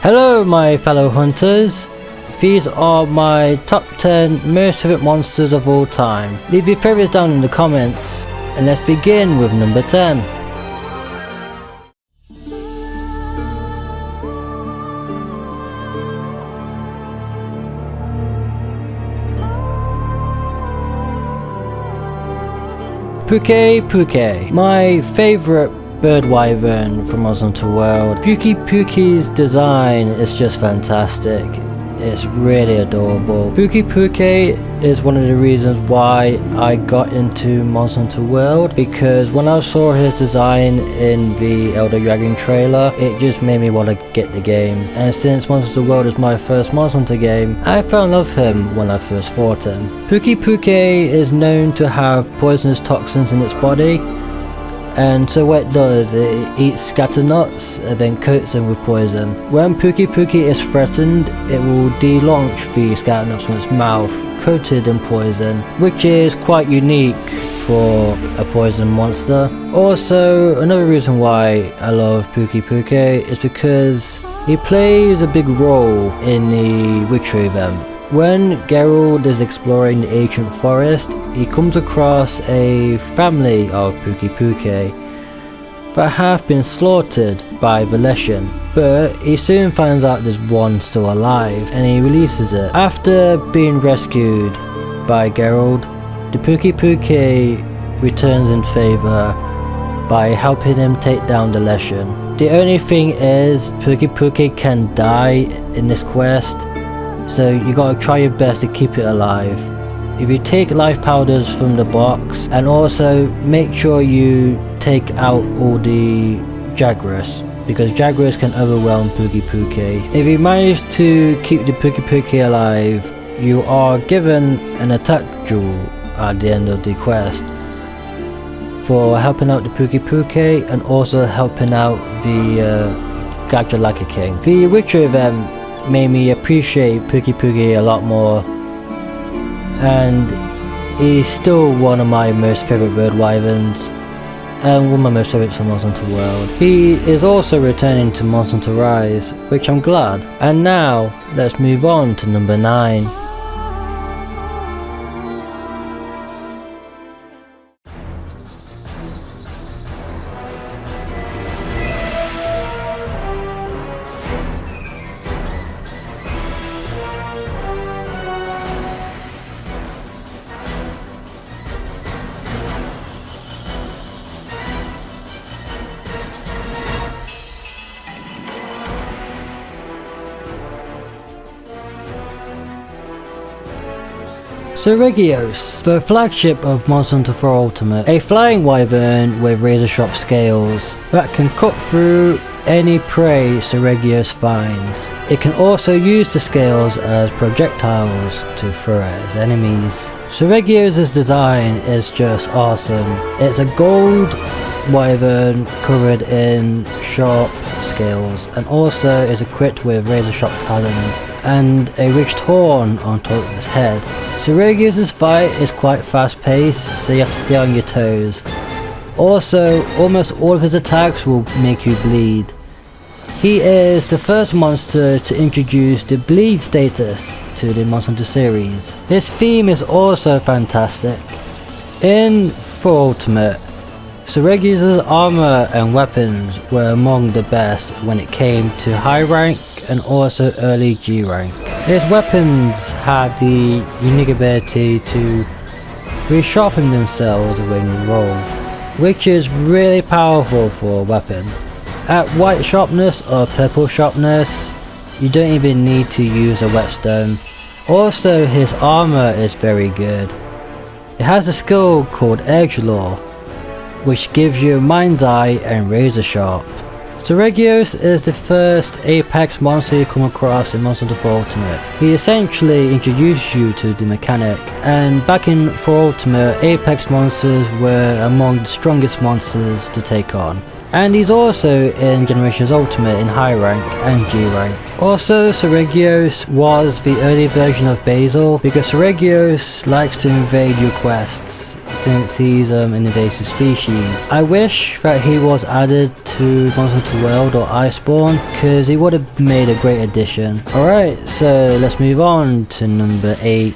Hello my fellow hunters, these are my top 10 most favourite monsters of all time. Leave your favourites down in the comments, and let's begin with number 10. Pookie Pookie, my favourite bird wyvern from Monster Hunter World. Pookie Pookie's design is just fantastic. It's really adorable. Pookie Pookie is one of the reasons why I got into Monster Hunter World, because when I saw his design in the Elder Dragon trailer, it just made me want to get the game. And since Monster Hunter World is my first Monster Hunter game, I fell in love with him when I first fought him. Pookie Pookie is known to have poisonous toxins in its body, and so what it does, it eats scatter nuts and then coats them with poison. When Pookie Pookie is threatened, it will de-launch the scatter nuts from its mouth, coated in poison, which is quite unique for a poison monster. Also, another reason why I love Pookie Pookie is because he plays a big role in the Witchery event. When Geralt is exploring the ancient forest, he comes across a family of Pookie Pookie that have been slaughtered by Valetian, but he soon finds out there's one still alive and he releases it. After being rescued by Geralt, the Pookie Pookie returns in favour by helping him take down the Valetian. The only thing is, Pookie Pookie can die in this quest, so you gotta try your best to keep it alive. If you take life powders from the box, and also make sure you take out all the Jaguars, because Jaguars can overwhelm Pookie Pookie. If you manage to keep the Pookie Pookie alive, you are given an attack jewel at the end of the quest for helping out the Pookie Pookie and also helping out the Gajalaka King. The Witcher event made me appreciate Pookie Pookie a lot more, and he's still one of my most favourite bird wyverns and one of my most favourites from Monster Hunter World. He is also returning to Monster Hunter Rise, which I'm glad. And now let's move on to number 9. Regulus, the flagship of Monster Hunter 4 Ultimate, a flying wyvern with razor-sharp scales that can cut through any prey Regulus finds. It can also use the scales as projectiles to throw at its enemies. Regulus' design is just awesome. It's a gold wyvern covered in sharp scales, and also is equipped with razor-sharp talons and a ridged horn on top of its head. Regulus' fight is quite fast paced, so you have to stay on your toes. Also, almost all of his attacks will make you bleed. He is the first monster to introduce the bleed status to the Monster Hunter series. His theme is also fantastic. In 4 Ultimate, Regulus' armor and weapons were among the best when it came to high rank and also early G rank. His weapons had the unique ability to resharpen themselves when you roll, which is really powerful for a weapon. At white sharpness or purple sharpness, you don't even need to use a whetstone. Also, his armor is very good. It has a skill called Edgelord, which gives you Mind's Eye and Razor Sharp. Regulus is the first Apex monster you come across in Monster Hunter 4 Ultimate. He essentially introduced you to the mechanic, and back in 4 Ultimate, Apex monsters were among the strongest monsters to take on. And he's also in Generations Ultimate in high rank and G rank. Also, Regulus was the early version of Basil, because Regulus likes to invade your quests, since he's an invasive species. I wish that he was added to Monster Hunter World or Iceborne, because he would have made a great addition. Alright, so let's move on to number 8.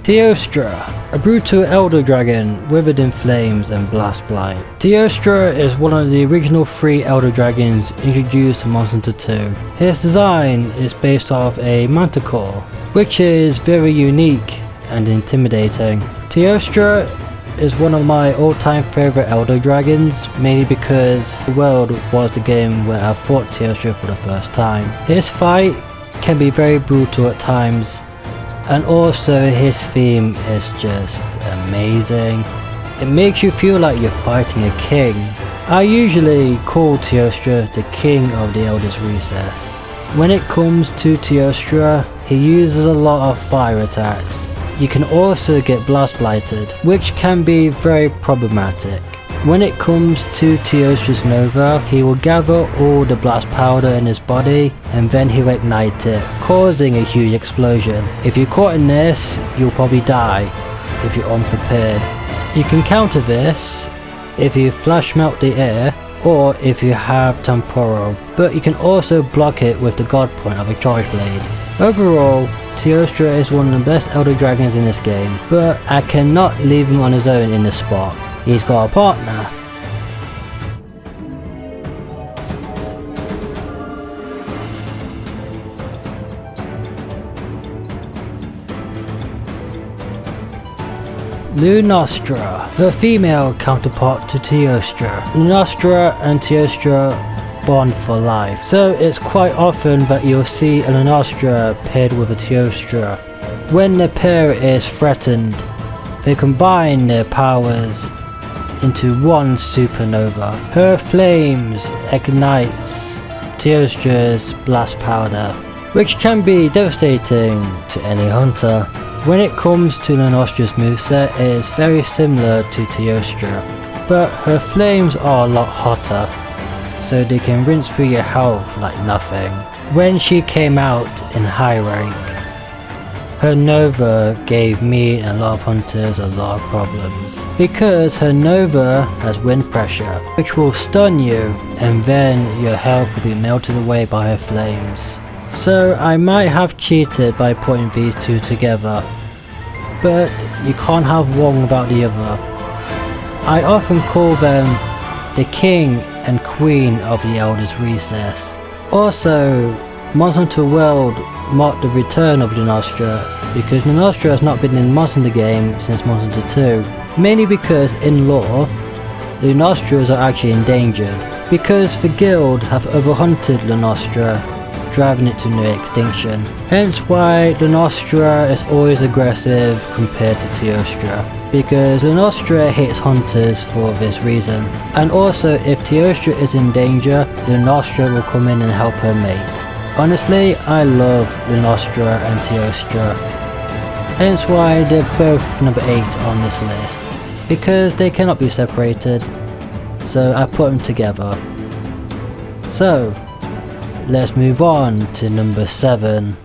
Teostra, a brutal elder dragon withered in flames and blast blight. Teostra is one of the original 3 elder dragons introduced to Monster Hunter 2. His design is based off a manticore, which is very unique and intimidating. Teostra is one of my all-time favourite elder dragons, mainly because the world was the game where I fought Teostra for the first time. His fight can be very brutal at times, and also his theme is just amazing. It makes you feel like you're fighting a king. I usually call Teostra the king of the Elder's Recess. When it comes to Teostra, he uses a lot of fire attacks. You can also get blast blighted, which can be very problematic. When it comes to Teostra's Nova, he will gather all the blast powder in his body and then he will ignite it, causing a huge explosion. If you're caught in this, you'll probably die if you're unprepared. You can counter this if you flash melt the air or if you have Temporal, but you can also block it with the God Point of a Charge Blade. Overall, Teostra is one of the best Elder Dragons in this game, but I cannot leave him on his own in this spot. He's got a partner. Lunastra, the female counterpart to Teostra. Lunastra and Teostra bond for life, so it's quite often that you'll see a Lunastra paired with a Teostra. When the pair is threatened, they combine their powers into one supernova. Her flames ignites Teostra's blast powder, which can be devastating to any hunter. When it comes to Lunastra's moveset, it is very similar to Teostra, but her flames are a lot hotter, so they can rinse through your health like nothing. When she came out in high rank, her Nova gave me and a lot of hunters a lot of problems, because her Nova has wind pressure, which will stun you, and then your health will be melted away by her flames. So I might have cheated by putting these two together, but you can't have one without the other. I often call them the King and Queen of the Elder's Recess. Also, Monster Hunter World marked the return of Lunastra, because Lunastra has not been in Monster Hunter game since Monster Hunter 2, mainly because in lore, Lunastras are actually endangered, because the guild have overhunted Lunastra, driving it to near extinction. Hence why Lunastra is always aggressive compared to Teostra, because Lunastra hates hunters for this reason. And also, if Teostra is in danger, Lunastra will come in and help her mate. Honestly, I love Lunastra and Teostra, hence why they're both number 8 on this list, because they cannot be separated, so I put them together. So, let's move on to number 7.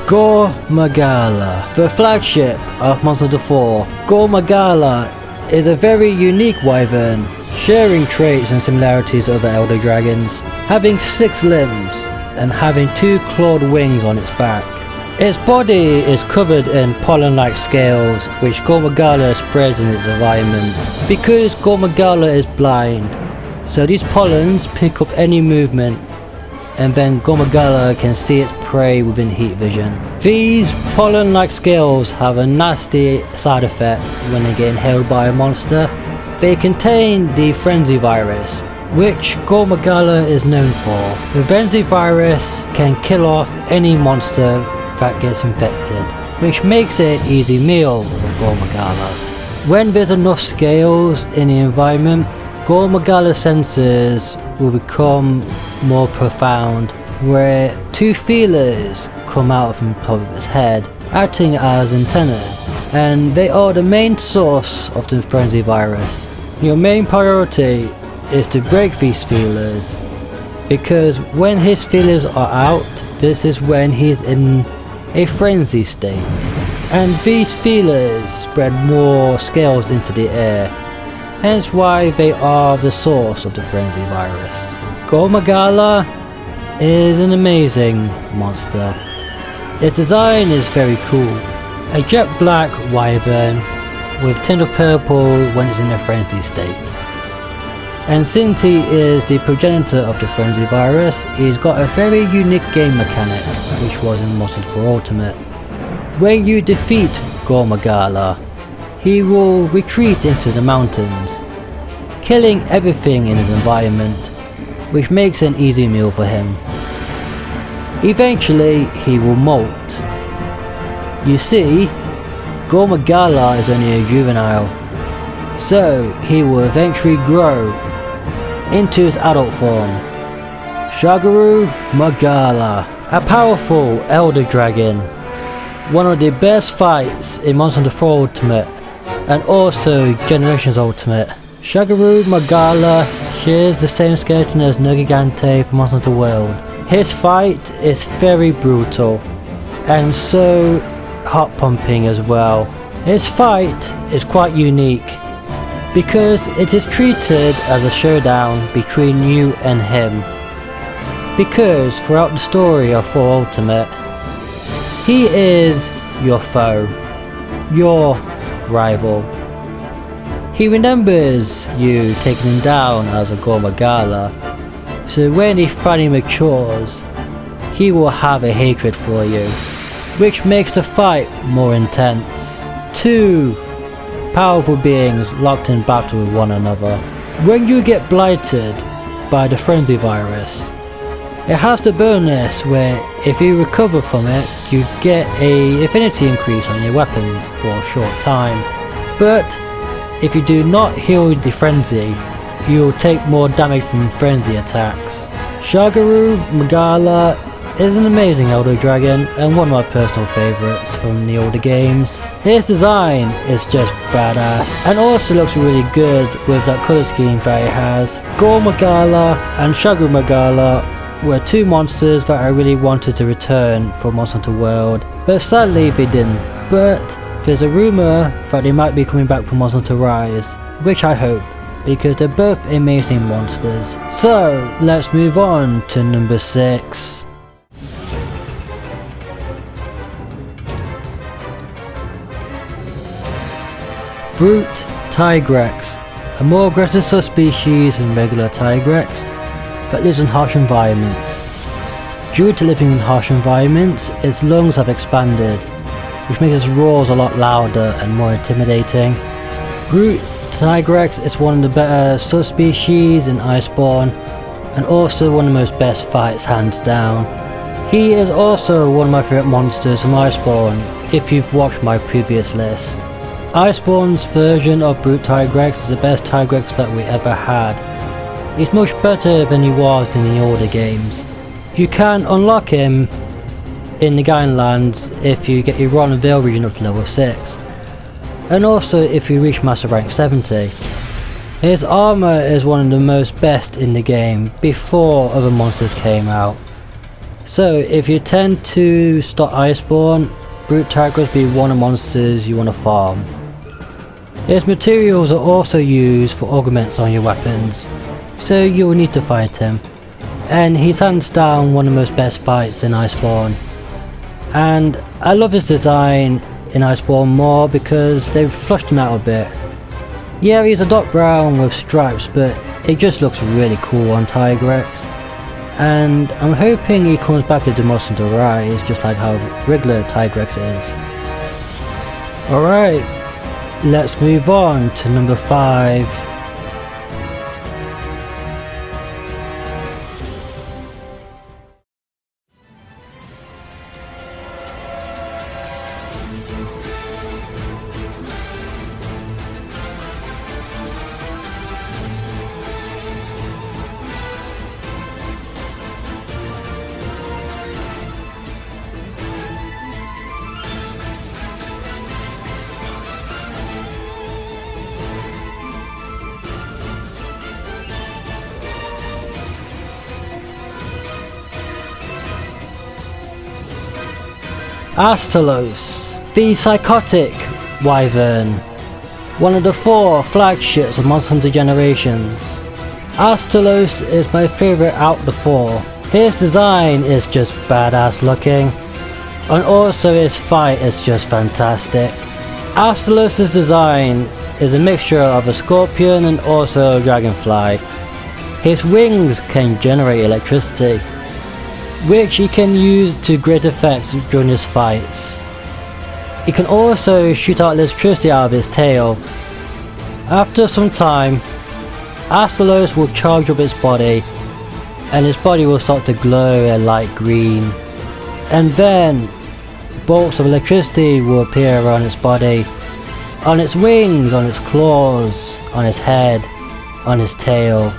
Gor Magala, the flagship of Monster Hunter 4. Gor Magala is a very unique wyvern, sharing traits and similarities to other elder dragons, having 6 limbs and having 2 clawed wings on its back. Its body is covered in pollen-like scales, which Gor Magala spreads in its environment. Because Gor Magala is blind, so these pollens pick up any movement, and then Gor Magala can see its prey within heat vision. These pollen-like scales have a nasty side effect when they get inhaled by a monster. They contain the Frenzy virus, which Gor Magala is known for. The Frenzy virus can kill off any monster that gets infected, which makes it an easy meal for Gor Magala. When there's enough scales in the environment, Gor Magala's senses will become more profound, where 2 feelers come out from the top of its head, acting as antennas, and they are the main source of the frenzy virus. Your main priority is to break these feelers, because when his feelers are out, this is when he's in a frenzy state, and these feelers spread more scales into the air, hence why they are the source of the frenzy virus. Gor Magala is an amazing monster. Its design is very cool. A jet black wyvern with tint of purple when it's in a frenzy state. And since he is the progenitor of the frenzy virus, he's got a very unique game mechanic, which was in Monster Hunter 4 Ultimate. When you defeat Gor Magala, he will retreat into the mountains, killing everything in his environment, which makes an easy meal for him. Eventually, he will molt. You see, Gor Magala is only a juvenile, so he will eventually grow into his adult form. Gor Magala, a powerful elder dragon, one of the best fights in Monster Hunter 4 Ultimate and also Generations Ultimate. Gor Magala shares the same skeleton as Negante from Monster Hunter World. His fight is very brutal and so heart pumping as well. His fight is quite unique because it is treated as a showdown between you and him, because throughout the story of 4 Ultimate, he is your foe, your rival. He remembers you taking him down as a Gor Magala, so when he finally matures, he will have a hatred for you, which makes the fight more intense. Two powerful beings locked in battle with one another. When you get blighted by the frenzy virus, it has the bonus where if you recover from it, you get a affinity increase on your weapons for a short time. But if you do not heal the frenzy, you will take more damage from frenzy attacks. Gor Magala is an amazing elder dragon and one of my personal favourites from the older games. His design is just badass and also looks really good with that colour scheme that he has. Gor Magala and Gor Magala were two monsters that I really wanted to return for Monster Hunter World, but sadly they didn't. But there's a rumour that they might be coming back for Monster Hunter Rise, which I hope, because they're both amazing monsters. So let's move on to number 6. Brute Tigrex, a more aggressive subspecies than regular Tigrex that lives in harsh environments. Due to living in harsh environments, its lungs have expanded, which makes its roars a lot louder and more intimidating. Brute Tigrex is one of the better subspecies in Iceborne, and also one of the most best fights hands down. He is also one of my favourite monsters from Iceborne, if you've watched my previous list. Iceborne's version of Brute Tigrex is the best Tigrex that we ever had. He's much better than he was in the older games. You can unlock him in the Negante lands if you get your Ron and Veil region up to level 6, and also if you reach Master Rank 70. His armour is one of the most best in the game before other monsters came out. So if you tend to start Iceborne, Brute Tigrex will be one of the monsters you want to farm. His materials are also used for augments on your weapons, so you will need to fight him. And he's hands down one of the most best fights in Iceborne. And I love his design in Iceborne more because they've flushed him out a bit. Yeah, he's a dark brown with stripes, but it just looks really cool on Tigrex. And I'm hoping he comes back into Monster Hunter Rise, just like how regular Tigrex is. Alright, let's move on to number 5. Astalos, the psychotic Wyvern, one of the 4 flagships of Monster Hunter Generations. Astalos is my favourite out of the 4. His design is just badass looking, and also his fight is just fantastic. Astalos' design is a mixture of a scorpion and also a dragonfly. His wings can generate electricity, which he can use to great effect during his fights. He can also shoot out electricity out of his tail. After some time, Astalos will charge up its body, and its body will start to glow a light green. And then, bolts of electricity will appear around its body, on its wings, on its claws, on its head, on its tail.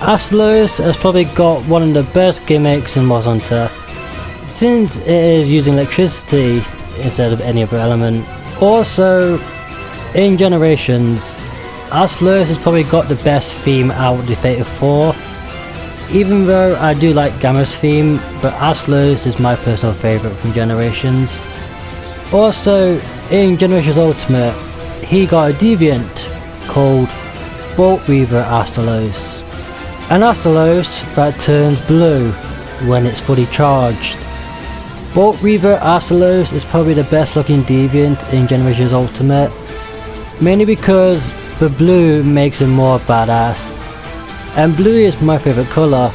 Astalos has probably got one of the best gimmicks in Monster Hunter, since it is using electricity instead of any other element. Also, in Generations, Astalos has probably got the best theme out of the Fated 4. Even though I do like Gamma's theme, but Astalos is my personal favourite from Generations. Also, in Generations Ultimate, he got a deviant called Bolt Reaver Astalos. An Astalos that turns blue when it's fully charged. Bolt Reaver Astalos is probably the best looking deviant in Generations Ultimate, mainly because the blue makes him more badass, and blue is my favourite colour,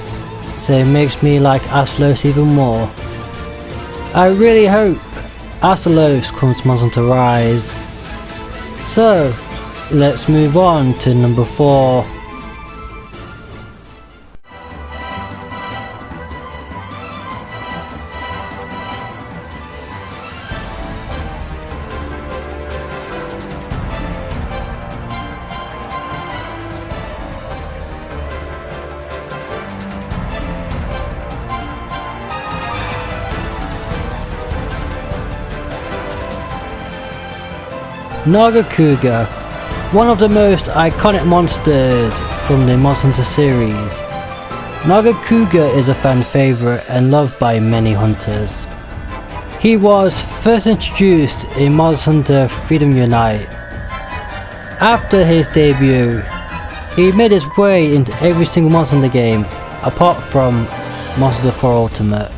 so it makes me like Astalos even more. I really hope Astalos comes to Monster Hunter Rise. So, let's move on to number 4. Naga Cougar, one of the most iconic monsters from the Monster Hunter series. Naga Cougar is a fan favourite and loved by many hunters. He was first introduced in Monster Hunter Freedom Unite. After his debut, he made his way into every single Monster Hunter game apart from Monster Hunter 4 Ultimate.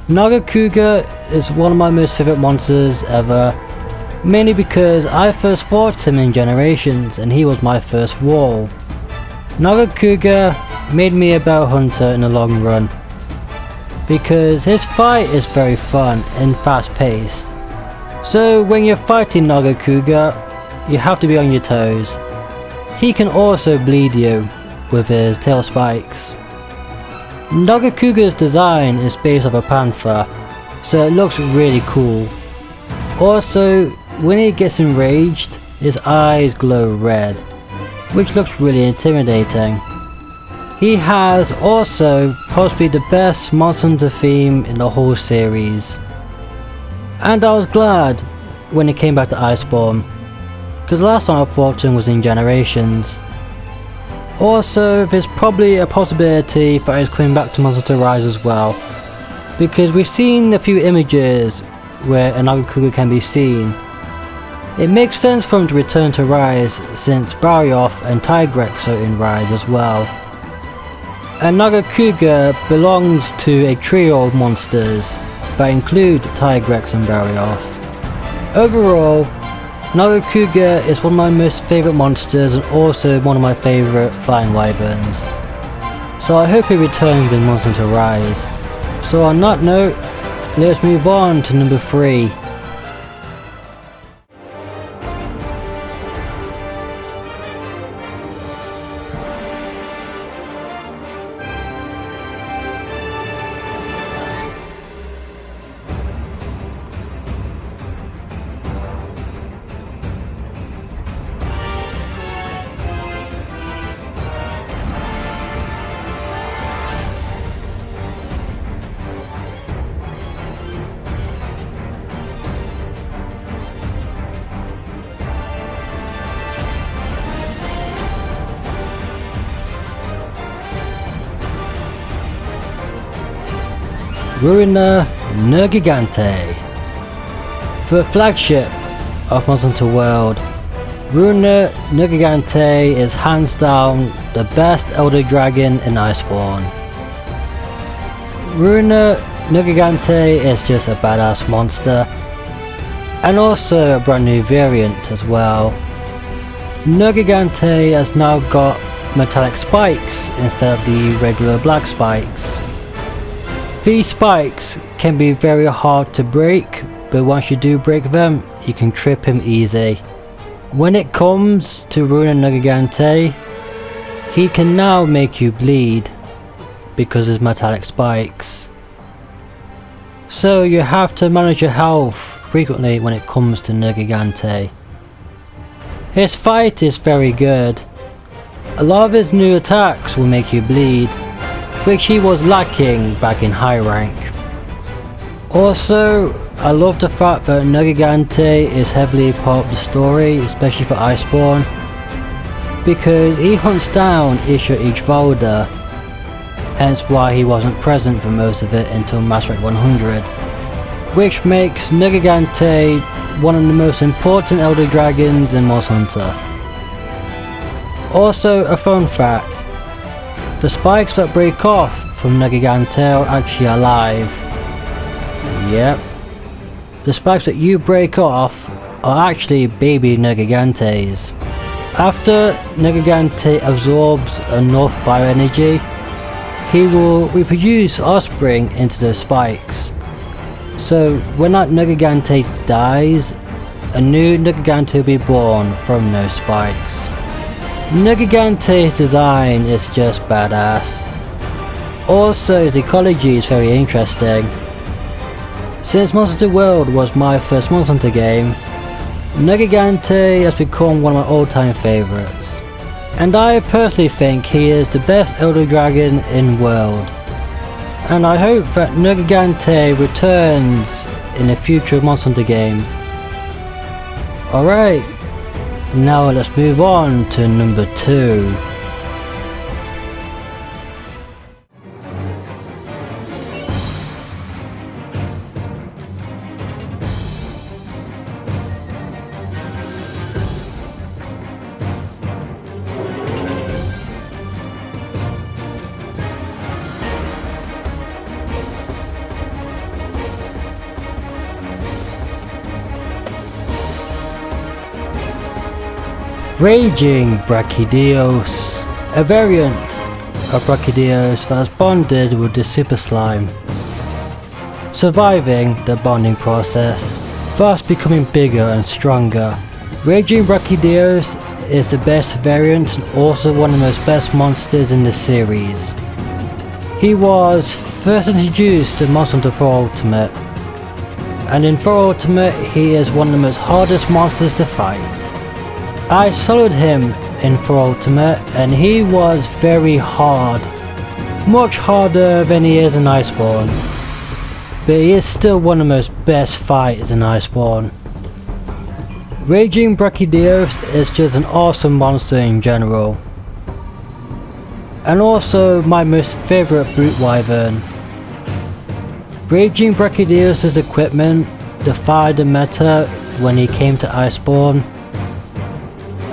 Naga Cougar is one of my most favourite monsters ever, mainly because I first fought him in Generations and he was my first wall. Naga Cougar made me a better hunter in the long run, because his fight is very fun and fast paced. So when you're fighting Naga Cougar, you have to be on your toes. He can also bleed you with his tail spikes. Naga Cougar's design is based off a panther, so it looks really cool. Also, when he gets enraged, his eyes glow red, which looks really intimidating. He has also possibly the best Monster Hunter theme in the whole series. And I was glad when he came back to Iceborne, because last time I fought him was in Generations. Also, there's probably a possibility that he's coming back to Monster Hunter Rise as well, because we've seen a few images where a Naga Cougar can be seen. It makes sense for him to return to Rise since Barioth and Tigrex are in Rise as well. And Naga Cougar belongs to a trio of monsters that include Tigrex and Barioth. Overall, Naga Cougar is one of my most favourite monsters and also one of my favourite flying wyverns. So I hope he returns in Monster Hunter Rise. So on that note, let's move on to number 3. Ruiner Negante. The flagship of Monster Hunter World, Ruiner Negante is hands down the best Elder Dragon in Iceborne. Ruiner Negante is just a badass monster, and also a brand new variant as well. Negante has now got metallic spikes instead of the regular black spikes. These spikes can be very hard to break, but once you do break them, you can trip him easy. When it comes to Ruiner Negante, he can now make you bleed because of his metallic spikes. So you have to manage your health frequently when it comes to Negante. His fight is very good. A lot of his new attacks will make you bleed, which he was lacking back in high rank. Also, I love the fact that Negante is heavily part of the story, especially for Iceborne, because he hunts down Isha Ichvalda, hence why he wasn't present for most of it until Mass Rank 100, which makes Negante one of the most important Elder Dragons in Monster Hunter. Also, a fun fact, the spikes that break off from Negante are actually alive. Yep. The spikes that you break off are actually baby Negantes. After Negante absorbs enough bioenergy, he will reproduce offspring into those spikes. So when that Negante dies, a new Negante will be born from those spikes. Negante's design is just badass. Also, his ecology is very interesting. Since Monster Hunter World was my first Monster Hunter game, Negante has become one of my all-time favourites. And I personally think he is the best Elder Dragon in World. And I hope that Negante returns in a future Monster Hunter game. Alright, now let's move on to number 2. Ragingbrackaides, a variant of Brachydios that has bonded with the Super Slime, surviving the bonding process, thus becoming bigger and stronger. Ragingbrackaides is the best variant and also one of the most best monsters in the series. He was first introduced to Monster Hunter 4 Ultimate, and in 4 Ultimate he is one of the most hardest monsters to fight. I soloed him in 4 Ultimate and he was very hard, much harder than he is in Iceborne, but he is still one of the most best fighters in Iceborne. Ragingbrackaides is just an awesome monster in general, and also my most favourite brute wyvern. Ragingbrackaides' equipment defied the meta when he came to Iceborne.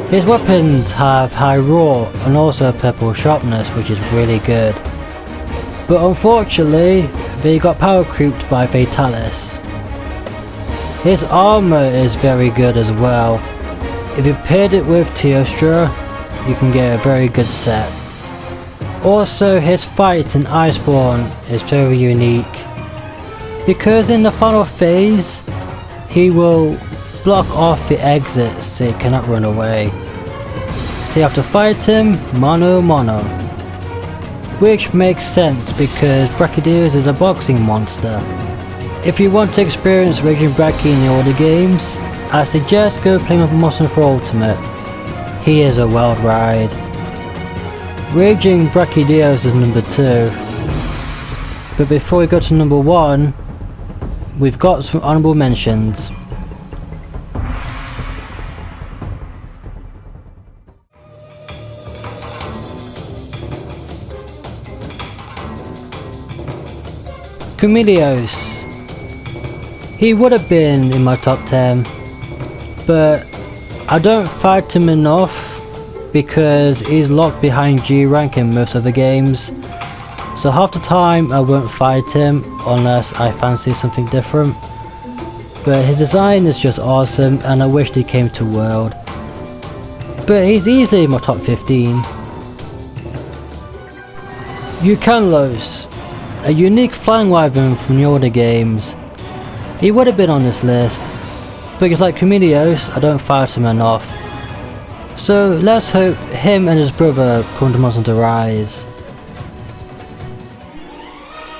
His weapons have high roar and also purple sharpness, which is really good. But unfortunately, they got power creeped by Fatalis. His armor is very good as well. If you paired it with Teostra, you can get a very good set. Also, his fight in Iceborne is very unique, because in the final phase, he will block off the exits so he cannot run away. So you have to fight him mano a mano. Which makes sense because Brachydios is a boxing monster. If you want to experience Ragingbrackaides in the older games, I suggest go play with Monster Hunter Ultimate. He is a wild ride. Ragingbrackaides is number 2. But before we go to number 1, we've got some honourable mentions. Chameleos. He would have been in my top 10, but I don't fight him enough because he's locked behind G rank in most of the games. So half the time I won't fight him unless I fancy something different. But his design is just awesome and I wished he came to World. But he's easily in my top 15. Eucanlos, a unique flying wyvern from the older games. He would have been on this list, but just like Chameleos, I don't fight him enough. So let's hope him and his brother come to Monster Hunter Rise.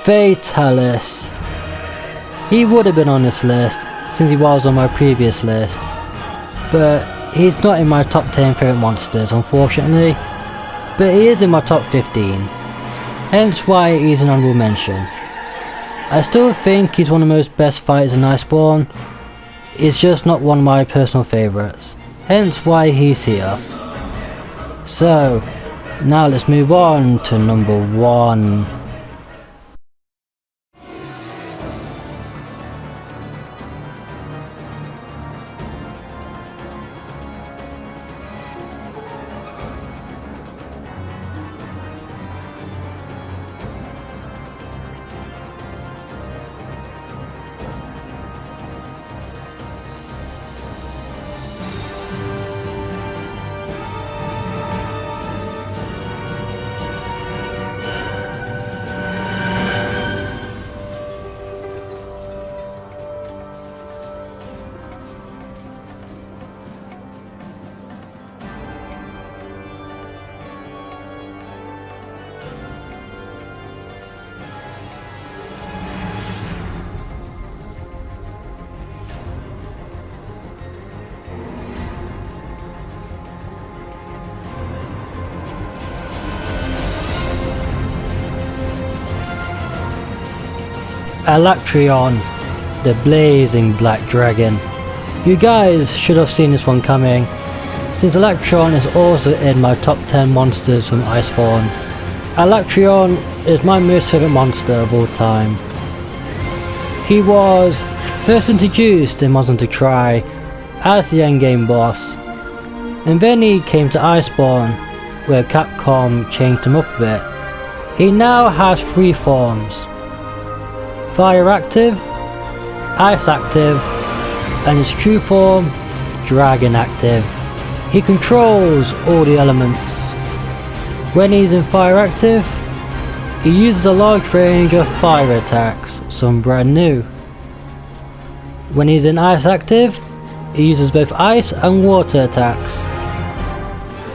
Fatalis. He would have been on this list since he was on my previous list, but he's not in my top 10 favourite monsters unfortunately, but he is in my top 15, hence why he's an honourable mention. I still think he's one of the most best fighters in Iceborne, he's just not one of my personal favourites, hence why he's here. So, now let's move on to number 1. Electron, the blazing black dragon. You guys should have seen this one coming, since Electron is also in my top 10 monsters from Iceborne. Electron is my most favourite monster of all time. He was first introduced in Monster Hunter Tri as the endgame boss, and then he came to Iceborne where Capcom changed him up a bit. He now has 3 forms: Fire active, Ice active, and his true form, Dragon active. He controls all the elements. When he's in Fire active, he uses a large range of fire attacks, some brand new. When he's in Ice active, he uses both ice and water attacks.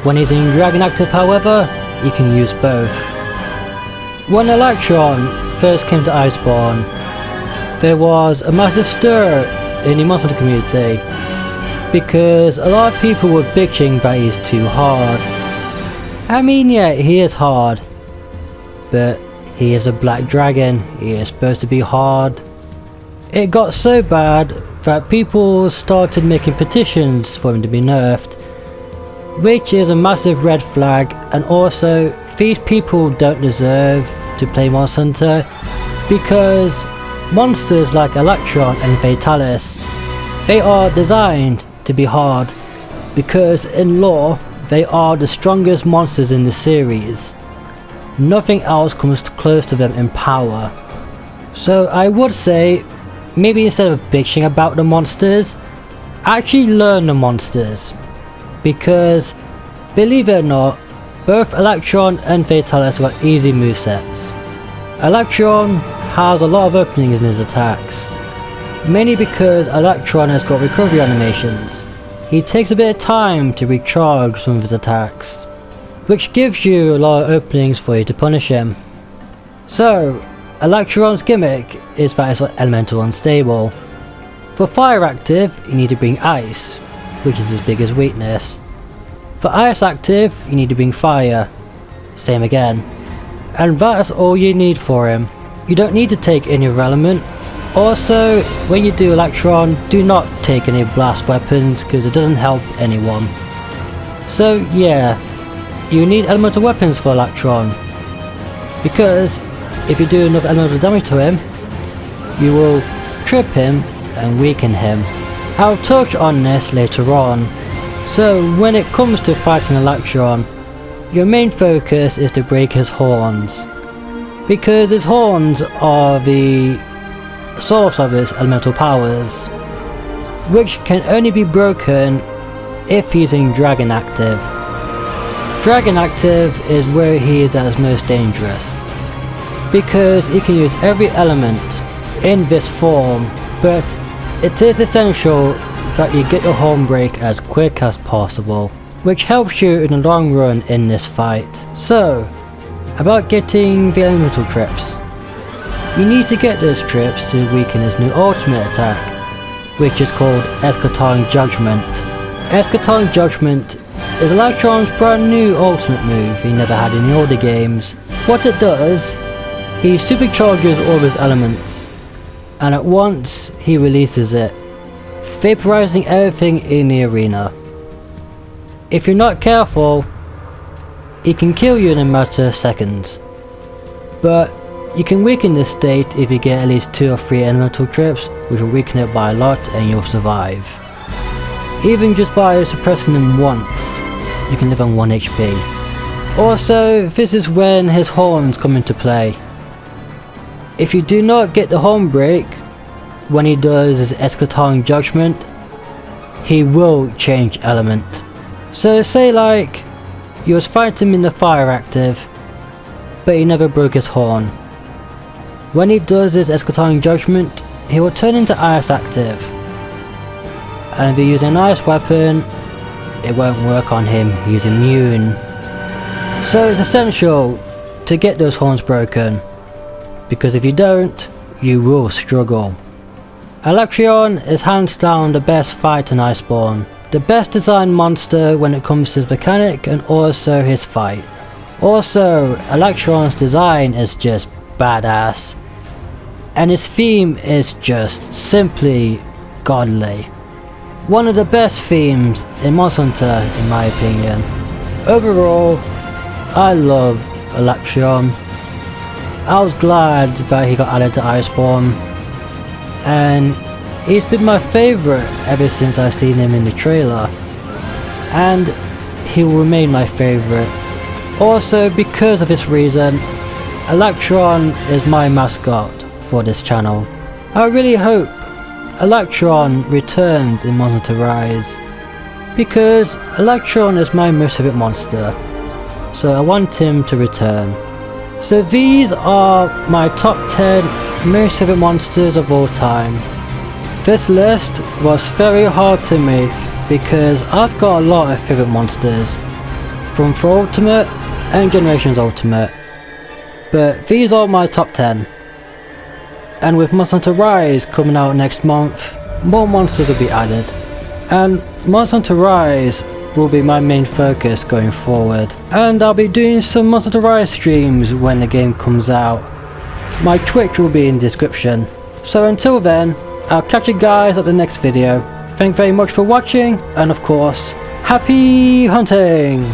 When he's in Dragon active however, he can use both. When Electron first came to Iceborne, there was a massive stir in the monster community because a lot of people were bitching that he's too hard. I mean, yeah, he is hard, but he is a black dragon, he is supposed to be hard. It got so bad that people started making petitions for him to be nerfed, which is a massive red flag, and also these people don't deserve to play Monster Hunter because monsters like Electron and Fatalis, they are designed to be hard because in lore they are the strongest monsters in the series. Nothing else comes close to them in power. So I would say, maybe instead of bitching about the monsters, actually learn the monsters, because believe it or not, both Electron and Fatalis got easy movesets. Electron has a lot of openings in his attacks, mainly because Electron has got recovery animations. He takes a bit of time to recharge some of his attacks, which gives you a lot of openings for you to punish him. So, Electron's gimmick is that it's elemental unstable. For fire active, you need to bring ice, which is his biggest weakness. For ice active, you need to bring fire, same again. And that's all you need for him. You don't need to take any other element. Also, when you do Electron, do not take any blast weapons because it doesn't help anyone. So yeah, you need elemental weapons for Electron, because if you do enough elemental damage to him, you will trip him and weaken him. I'll touch on this later on. So when it comes to fighting Electron, your main focus is to break his horns, because his horns are the source of his elemental powers, which can only be broken if using Dragon Active. Dragon Active is where he is at his most dangerous, because he can use every element in this form, but it is essential that you get the horn break as quick as possible, which helps you in the long run in this fight. So, about getting the elemental trips. You need to get those trips to weaken his new ultimate attack, which is called Psychotic Judgment. Psychotic Judgment is Electron's brand new ultimate move he never had in the older games. What it does, he supercharges all of his elements, and at once he releases it, vaporizing everything in the arena. If you're not careful, he can kill you in a matter of seconds, but you can weaken this state if you get at least 2 or 3 elemental trips, which will weaken it by a lot and you'll survive. Even just by suppressing them once, you can live on 1 HP. Also, this is when his horns come into play. If you do not get the horn break when he does his Psychotic Judgment, he will change element. So say like, you was fighting him in the fire active, but he never broke his horn. When he does his Psychotic Judgment, he will turn into ice active. And if you use an ice weapon, it won't work on him, he's immune. So it's essential to get those horns broken, because if you don't, you will struggle. Electron is hands down the best fight in Iceborne, the best designed monster when it comes to his mechanic and also his fight. Also, Electron's design is just badass, and his theme is just simply godly. One of the best themes in Monster Hunter in my opinion. Overall, I love Electron. I was glad that he got added to Iceborne, and he's been my favourite ever since I've seen him in the trailer, and he will remain my favourite. Also, because of this reason, Electron is my mascot for this channel. I really hope Electron returns in Monster Hunter Rise, because Electron is my most favourite monster, so I want him to return. So these are my top 10 most favourite monsters of all time. This list was very hard to make because I've got a lot of favourite monsters from For Ultimate and Generations Ultimate, but these are my top 10. And with Monster Hunter Rise coming out next month, more monsters will be added, and Monster Hunter Rise will be my main focus going forward, and I'll be doing some Monster Hunter Rise streams when the game comes out. My Twitch will be in the description. So until then, I'll catch you guys at the next video. Thank you very much for watching, and of course, happy hunting!